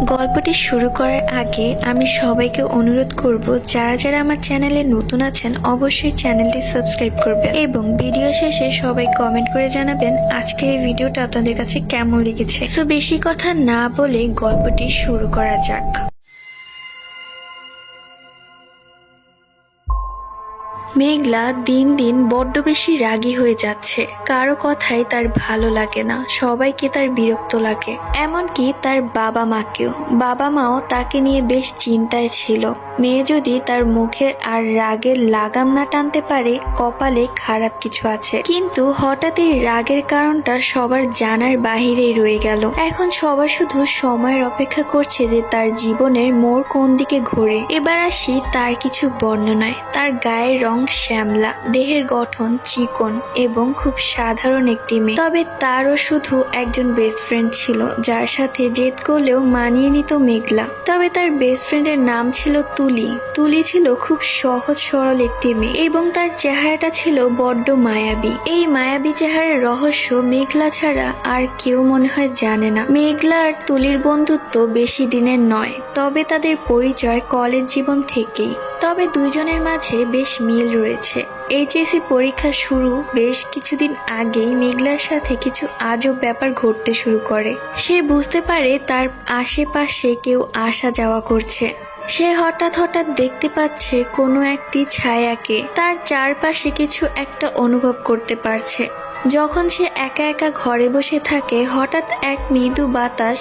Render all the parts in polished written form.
গল্পটি শুরু করার আগে আমি সবাইকে অনুরোধ করব, যারা যারা আমার চ্যানেলে নতুন আছেন অবশ্যই চ্যানেলটি সাবস্ক্রাইব করবেন এবং ভিডিও শেষে সবাই কমেন্ট করে জানাবেন আজকের এই ভিডিওটা আপনাদের কাছে কেমন লেগেছে। সো বেশি কথা না বলে গল্পটি শুরু করা যাক। মেঘলা দিন দিন বড্ড বেশি রাগী হয়ে যাচ্ছে। কারো কথাই তার ভালো লাগে না, সবাইকে তার বিরক্ত লাগে, এমনকি তার বাবা মাকেও। বাবা মাও তাকে নিয়ে বেশ চিন্তায় ছিল। মেয়ে যদি তার মুখের আর রাগের লাগাম না টানতে পারে, কপালে খারাপ কিছু আছে। কিন্তু হঠাৎ এই রাগের কারণটা সবার জানার বাহিরেই রয়ে গেল। এখন সবার শুধু সময়ের অপেক্ষা করছে যে তার জীবনের মোড় কোন দিকে ঘোরে। এবার আসি তার কিছু বর্ণনায়। তার গায়ের রং শ্যামলা, দেহের গঠন চিকন এবং খুব সাধারণ একটি মেয়ে। তবে তারও শুধু একজন বেস্ট ফ্রেন্ড ছিল, যার সাথে জেদ করলেও মানিয়ে নিত মেঘলা। তবে তার বেস্ট ফ্রেন্ডের নাম ছিল তুলি। তুলি ছিল খুব সহজ সরল একটি মেয়ে এবং তার চেহারাটা ছিল বড্ড মায়াবী। এই মায়াবী চেহারার রহস্য মেঘলা ছাড়া আর কেউ মনে হয় জানে না। মেঘলা আর তুলির বন্ধুত্ব বেশি দিনের নয়, তবে তাদের পরিচয় কলেজ জীবন থেকেই। তবে দুইজনের মাঝে বেশ মিল রয়েছে। এইচএসসি পরীক্ষা শুরু বেশ কিছুদিন আগেই মেঘলার সাথে কিছু আজব ব্যাপার ঘটতে শুরু করে। সে বুঝতে পারে তার আশেপাশে কেউ আসা যাওয়া করছে। সে হঠাৎ হঠাৎ দেখতে পাচ্ছে কোনো একটি ছায়াকে। তার চারপাশে কিছু একটা অনুভব করতে পারছে। যখন সে একা একা ঘরে বসে থাকে, হঠাৎ এক মৃদু বাতাস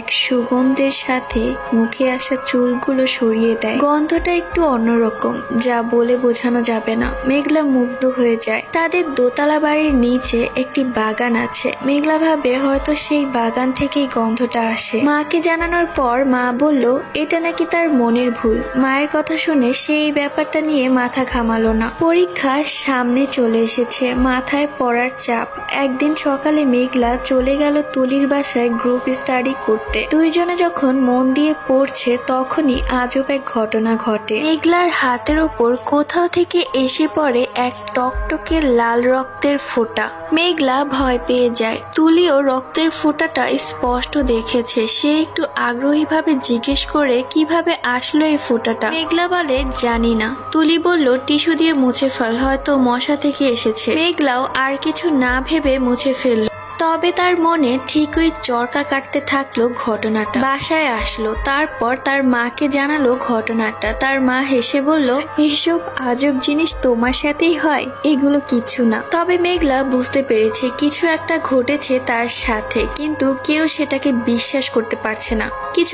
এক সুগন্ধের সাথে মুখে আসা চুলগুলো সরিয়ে দেয়। গন্ধটা একটু অন্যরকম, যা বলে বোঝানো যাবে না। মেঘলা মুগ্ধ হয়ে যায়। তাদের দোতলা বাড়ির নিচে একটি বাগান আছে। মেঘলা ভাবে হয়তো সেই বাগান থেকেই গন্ধটা আসে। মাকে জানানোর পর মা বলল এটা নাকি তার মনের ভুল। মায়ের কথা শুনে সেই ব্যাপারটা নিয়ে মাথা ঘামালো না। পরীক্ষা সামনে চলে এসেছে, মাথায় পড়ার চাপ। একদিন সকালে মেঘলা চলে গেল তুলির বাসায় গ্রুপ স্টাডি করতে। দুইজনে যখন মন দিয়ে পড়ছে, তখনই আজব এক ঘটনা ঘটে। মেঘলার হাতের ওপর কোথাও থেকে এসে পড়ে এক টকটকে লাল রক্তের ফোঁটা। মেঘলা ভয় পেয়ে যায়। তুলিও রক্তের ফোঁটাটা স্পষ্ট দেখেছে। সে একটু আগ্রহীভাবে জিজ্ঞেস করে কিভাবে আসলো এই ফোঁটাটা। মেঘলা বলে জানি না। তুলি বলল টিস্যু দিয়ে মুছে ফেল, হয়তো মশা থেকে এসেছে। মেঘলাও আর কিছু না ভেবে মুছে ফেলল। তবে তার মনে ঠিকই চরকা কাটতে থাকলো ঘটনাটা। বাসায় আসলো, তারপর তার মাকে জানালো ঘটনাটা। তার মা হেসে বলল এইসব আজব জিনিস তোমার সাথেই হয়, এগুলো কিছু না। তবে মেঘলা বুঝতে পেরেছে কিছু একটা ঘটেছে তার সাথে, কিন্তু কেউ সেটাকে বিশ্বাস করতে পারছে না। কিছু